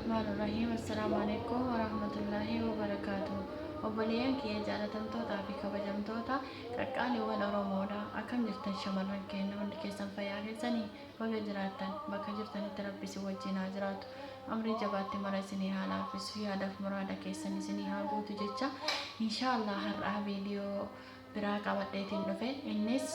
Bismillahirrahmanirrahim. Assalamualaikum warahmatullahi wabarakatuh. Obboleeyyan kiyya jaalatamtootaa fi kabajamtoota qaqqaaliiwwan Oromoodha. Akkam jirtan shamarran keenya hundi keessan fayyaa keessanii baga jiraattan bakka jirtanitti Rabbi si wajjin haa jiraatu. Amrii jabaatti mara isinii haa laaffisu yaadaaf muraada keessan isinii haa guutu jecha inshaallah har'aa viidiyoo biraa qabadheetiin dhufe. Innis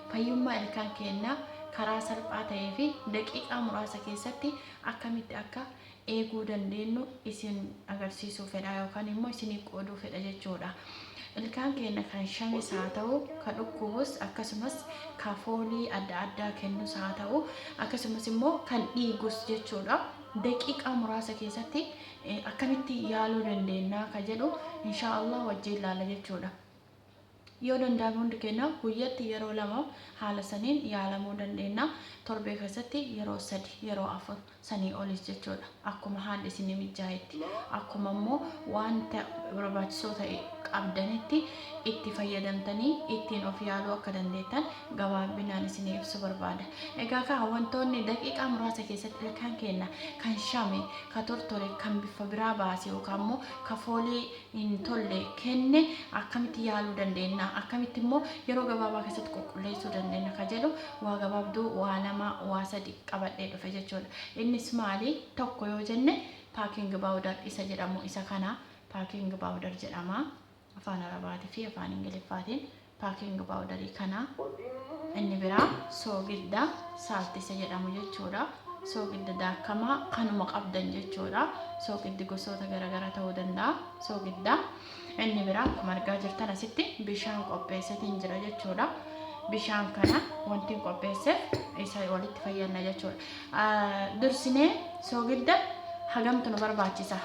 fayyummaa ilkaan keenyaa karaa salphaa ta'ee fi daqiiqaa muraasa keessatti akkamitti akka eeguu dandeenyu isin agarsiisuu fedha yookaan immoo isinii qooduu fedha jechuudha. Ilkaan keenya kan shamis haa ta'u, kan dhukkubus akkasumas kan foolii adda addaa kennus haa ta'u, akkasumas immoo kan dhiigus jechuudha. Daqiiqaa muraasa keessatti akkamitti yaaluu dandeenya ka jedhu inshaallah wajjin ilaalla jechuudha. Yoo danda'ame hundi keenya guyyatti yeroo lama haala saniin yaalamuu dandeenya. Torbee keessatti yeroo 3 yeroo 4 sanii olis jechuudha. Akkuma haalli isin mijaayetti akkuma immoo wanta barbaachisoo ta'e qabdanitti itti fayyadamtanii ittiin of yaaluu akka dandeettan gabaabinaan isin ibsu barbaada. Egaa kan wantoonni daqiiqaa muraasa keessatti ilkaan keenya kan shame, kan tortore, kan bifa biraa baase yookaan immoo kan foolii hin tolle kenne akkamitti yaaluu dandeenya, akkamitti immoo yeroo gabaabaa keessatti qulqulleessuu dandeenya ka jedhu waa gabaabduu waa lama waa sadi qabadhee dhufe jechuudha. Innis maali? Tokko yoo jenne paaking baawudar isa jedhamu isa kana paaking baawudar jedhama. Afaan Arabaatii fi afaan Ingiliffaatiin paaking baawudarii kana. Inni biraa soogidda saaltisa jedhamu jechuudha. Soogidda daakamaa kanuma qabdan jechuudha. Soogiddi gosoota garaagaraa ta'uu danda'a. Soogidda inni biraa akkuma argaa jirtan asitti bishaan qopheessatiin jira jechuudha. Bishaan kana wanti qopheesseef isa walitti fayyadna jechuudha. Dursinee soogidda hagamtu nu barbaachisa.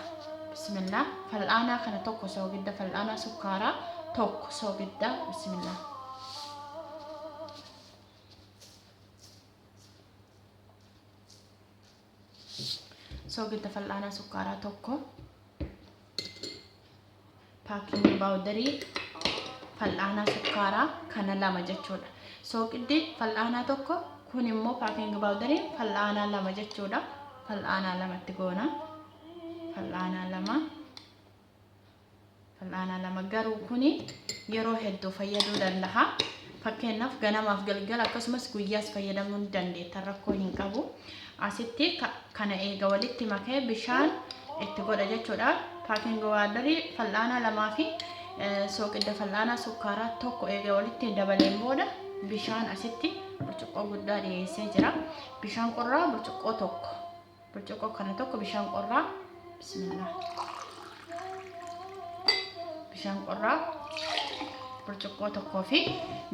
Bismillah. Fal'aanaa kana tokko soogidda, fal'aanaa sukkaaraa tokko soogidda. Bismillah. Soogidda fal'aanaa sukkaaraa tokko, paaking baawudarii fal'aanaa sukkaaraa kana lama jechuudha. Soogiddi fal'aanaa tokko, kun immoo paaking baawudarii fal'aanaa lama jechuudha. Fal'aanaa lamatti goona. Fal'aanaa lama garuu kuni yeroo hedduu fayyaduu danda'a. Fakkeenyaaf ganamaaf galgala akkasumas guyyaas fayyadamuu ni dandeetta, rakkoo hin qabu. Asitti kana eega walitti makee bishaan itti godha jechuudha. Paaking baawudarii fal'aanaa lamaa fi soogidda fal'aanaa sukkaaraa tokko eega walitti dabaleen booda bishaan asitti burcuqqoo guddaa dhiyeessee jira. Bishaan qorraa burcuqqoo tokko. Burcuqqoo kana tokko bishaan qorraa. Bismillah. Bishaan qorraa burcuqqoo tokkoo fi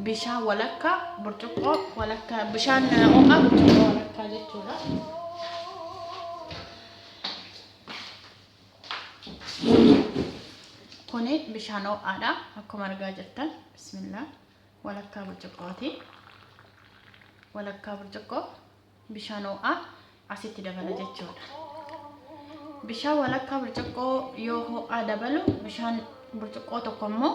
bishaan walakkaa burcuqqoo walakkaa bishaan ho'aa burcuqqoo walakkaa jechuudha. Kuni bishaan ho'aadha akkuma argaa jirtan. Bismillah. Walakkaa burcuqqooti. Walakkaa burcuqqoo bishaan ho'aa asitti dabala jechuudha. Bishaan walakkaa burcuqqoo yoo ho'aa dabalu bishaan burcuqqoo tokko immoo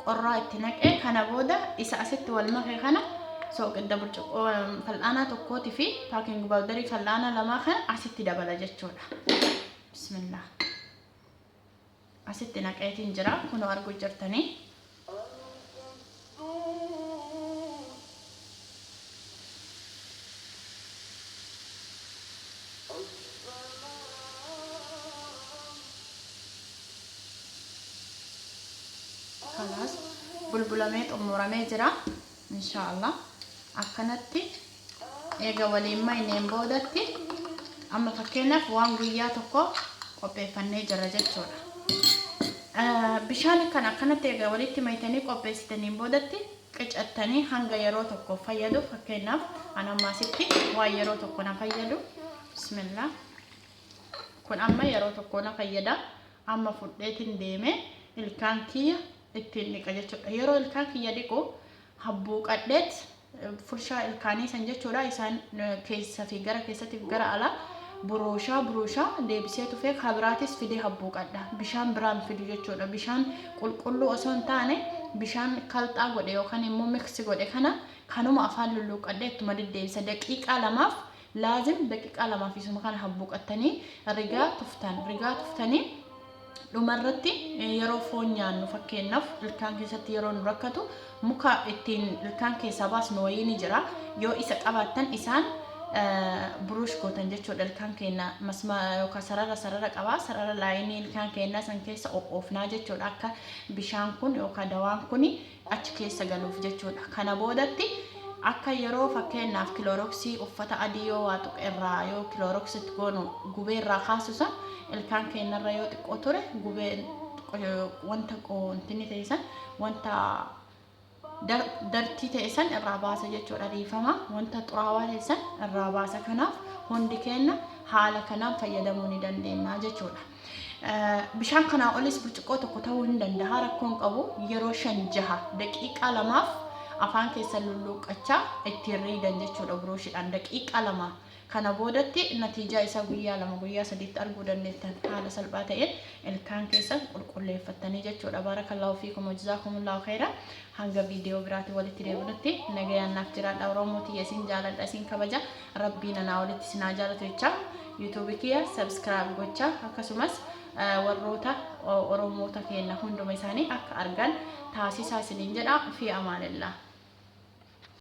qorraa itti naqee kana booda isa asitti wal makee kana soogidda burcuqqoo fal'aanaa tokkootii fi paaking baawudarii fal'aanaa lamaa kana asitti dabala jechuudha. Bismillah. Asitti naqeetiin jira kun arguu jirtanii. Kalas bulbulamee xumuramee jira inshaallah. Akkanatti eega waliin mayneen boodatti amma fakkeenyaaf waan guyyaa tokko qopheeffannee jira jechuudha. Bishaan kana akkanatti eega walitti maytanii qopheessitanii boodatti qicattanii hanga yeroo tokko fayyadu. Fakkeenyaaf anammaasitti waan yeroo tokko na fayyadu. Bismillah. Kun amma yeroo tokko na fayyada. Amma fudheetiin deemee ilkaan kiyya ittiin dhiqa jechuudha. Yeroo ilkaan kiyya dhiqu habbuuqadheet furshaa ilkaanii san jechuudha. Isaan keessa fi gara keessatti gara alaa buruushaa deebisee tufee kabiraatis fidee habbuuqadha. Bishaan biraan fidu jechuudha. Bishaan qulqulluu osoo hin taane bishaan kalxaa godhe yookaan immoo miksi godhe kana kanuma afaan lulluuqadhee ittuma deddeebisa daqiiqaa lamaaf laazim daqiiqaa lamaa fi suma kana habbuuqattanii rigaa tuftanii dhumarratti yeroo foon nyaannu fakkeenyaaf ilkaan keessatti yeroo nu rakkatu muka ittiin ilkaan keessaa baasnu wayii ni jira yoo isa qabaattan isaan burush gootan jechuudha ilkaan keenya masmaa yookaan sarara qabaa sarara laayinii ilkaan keenya san keessa oofnaa jechuudha akka bishaan kun yookaan dawaan kun achi keessa galuuf jechuudha kana boodatti akka yeroo fakkeenyaaf kilooroksii uffata adii yoo waa tuqerraa yoo kilooroksitti goonu gubeerraa kaasusa ilkaan keenyarra yoo xiqqoo ture gubeen wanta qontini ta'esan wanta dartii ta'esan irraa baasa jechuudha riifama wanta xuraawaa ta'esan irraa baasa kanaaf hundi keenya haala kanaan fayyadamuu ni dandeenya jechuudha. Bishaan kanaa olis burcuqqoo tokko ta'uu hin danda'a rakkoon qabu yeroo 5-6 daqiiqaa lamaaf afaan keessa lulluuqqachaa ittiin riidan jechuudha buruushiidhaan daqiiqaa lama kana boodatti natiijaa isa guyyaa 2 guyyaa 3 arguu dandeettan haala salphaa ta'een ilkaan keessa qulqulleeffattanii jechuudha. Barakallahu fiikum wa jazaakumullahu khairan. Hanga viidiyoo biraatti walitti deebinutti nagayaan naaf jiraadha. Oromootii isin jaaladha isin kabaja rabbiin anaa walitti isinaa jaalatu jecha YouTube kiyya subscribe gochaa akkasumas warroota Oromoota keenya hunduma isaanii akka argan taasisaa isiniin jedha fi amaanillah.